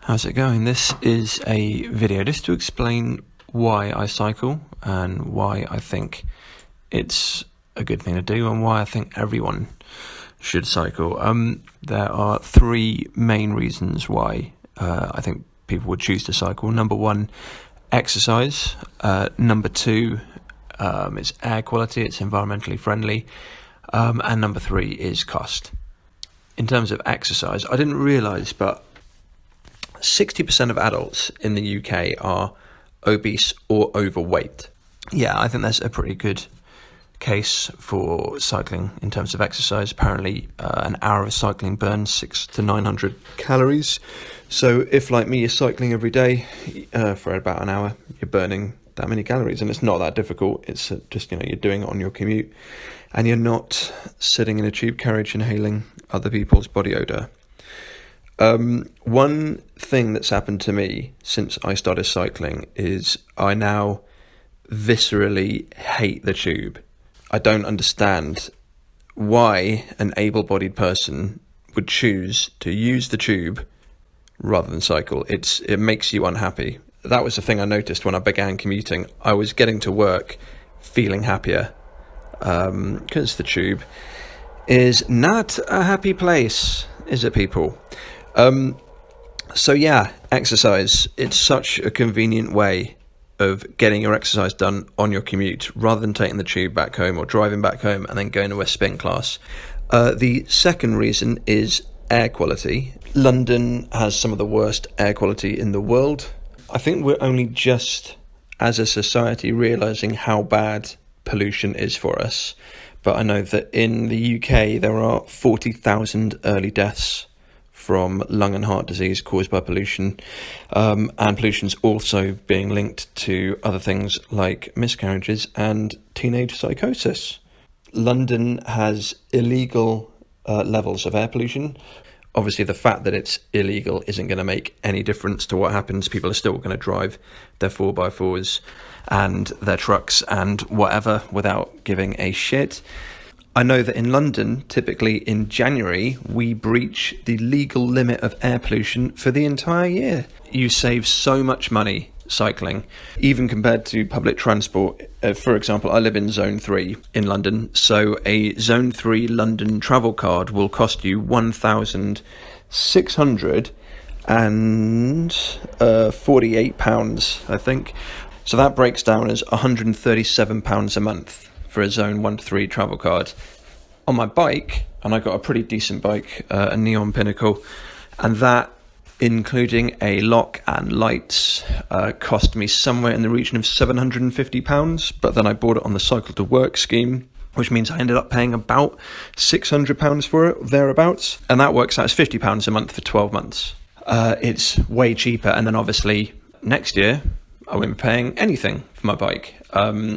How's it going? This is a video just to explain why I cycle and why I think it's a good thing to do and why I think everyone should cycle. There are three main reasons why I think people would choose to cycle. Number one, exercise. Number two, it's air quality, it's environmentally friendly. And number three is cost. In terms of exercise, I didn't realise, but 60% of adults in the UK are obese or overweight. Yeah, I think that's a pretty good case for cycling in terms of exercise. Apparently, an hour of cycling burns 600 to 900 calories. So if, like me, you're cycling every day for about an hour, you're burning that many calories, and it's not that difficult. It's just, you're doing it on your commute, and you're not sitting in a tube carriage inhaling other people's body odour. One thing that's happened to me since I started cycling is I now viscerally hate the tube. I don't understand why an able-bodied person would choose to use the tube rather than cycle. It makes you unhappy. That was the thing I noticed when I began commuting. I was getting to work feeling happier because the tube is not a happy place, is it, people? So yeah, exercise. It's such a convenient way of getting your exercise done on your commute rather than taking the tube back home or driving back home and then going to a spin class. The second reason is air quality. London has some of the worst air quality in the world. I think we're only just, as a society, realising how bad pollution is for us. But I know that in the UK there are 40,000 early deaths from lung and heart disease caused by pollution, and pollution's also being linked to other things like miscarriages and teenage psychosis. London has illegal levels of air pollution. Obviously, the fact that it's illegal isn't going to make any difference to what happens. People are still going to drive their 4x4s and their trucks and whatever without giving a shit. I know that in London, typically in January, we breach the legal limit of air pollution for the entire year. You save so much money cycling, even compared to public transport. For example, I live in Zone 3 in London, so a Zone 3 London travel card will cost you £1,648, I think. So that breaks down as £137 a month for a Zone 1 to 3 travel card. On my bike, and I got a pretty decent bike, a Neon Pinnacle, and that, including a lock and lights, cost me somewhere in the region of £750, but then I bought it on the Cycle to Work scheme, which means I ended up paying about £600 for it, thereabouts, and that works out as £50 a month for 12 months. It's way cheaper, and then obviously next year I won't be paying anything for my bike,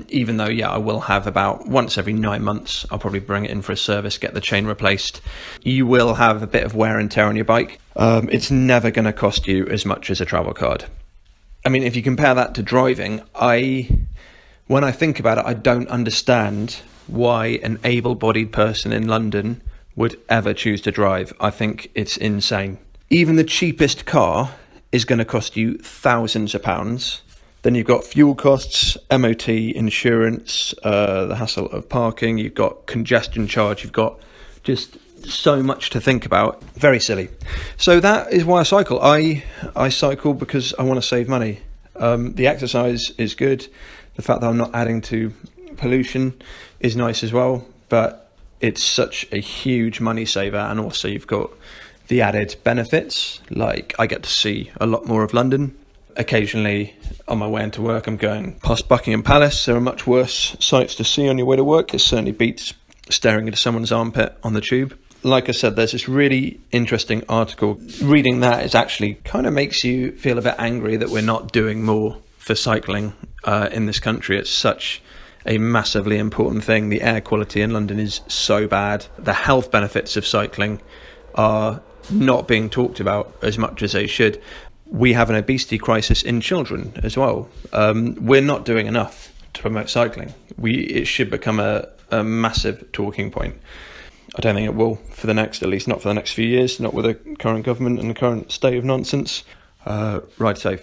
even though, I will have about once every 9 months, I'll probably bring it in for a service, get the chain replaced. You will have a bit of wear and tear on your bike. It's never going to cost you as much as a travel card. I mean, if you compare that to driving, when I think about it, I don't understand why an able-bodied person in London would ever choose to drive. I think it's insane. Even the cheapest car is going to cost you thousands of pounds. Then you've got fuel costs, MOT, insurance, the hassle of parking, you've got congestion charge, you've got just so much to think about. Very silly. So that is why I cycle. I cycle because I want to save money. The exercise is good. The fact that I'm not adding to pollution is nice as well. But it's such a huge money saver. And also you've got the added benefits, like I get to see a lot more of London. Occasionally on my way into work I'm going past Buckingham Palace. There are much worse sights to see on your way to work. It certainly beats staring into someone's armpit on the tube. Like I said, there's this really interesting article. Reading that is actually kind of makes you feel a bit angry that we're not doing more for cycling in this country. It's such a massively important thing. The air quality in London is so bad. The health benefits of cycling are not being talked about as much as they should. We have an obesity crisis in children as well. We're not doing enough to promote cycling. It should become a massive talking point. I don't think it will at least not for the next few years, not with the current government and the current state of nonsense. Right, so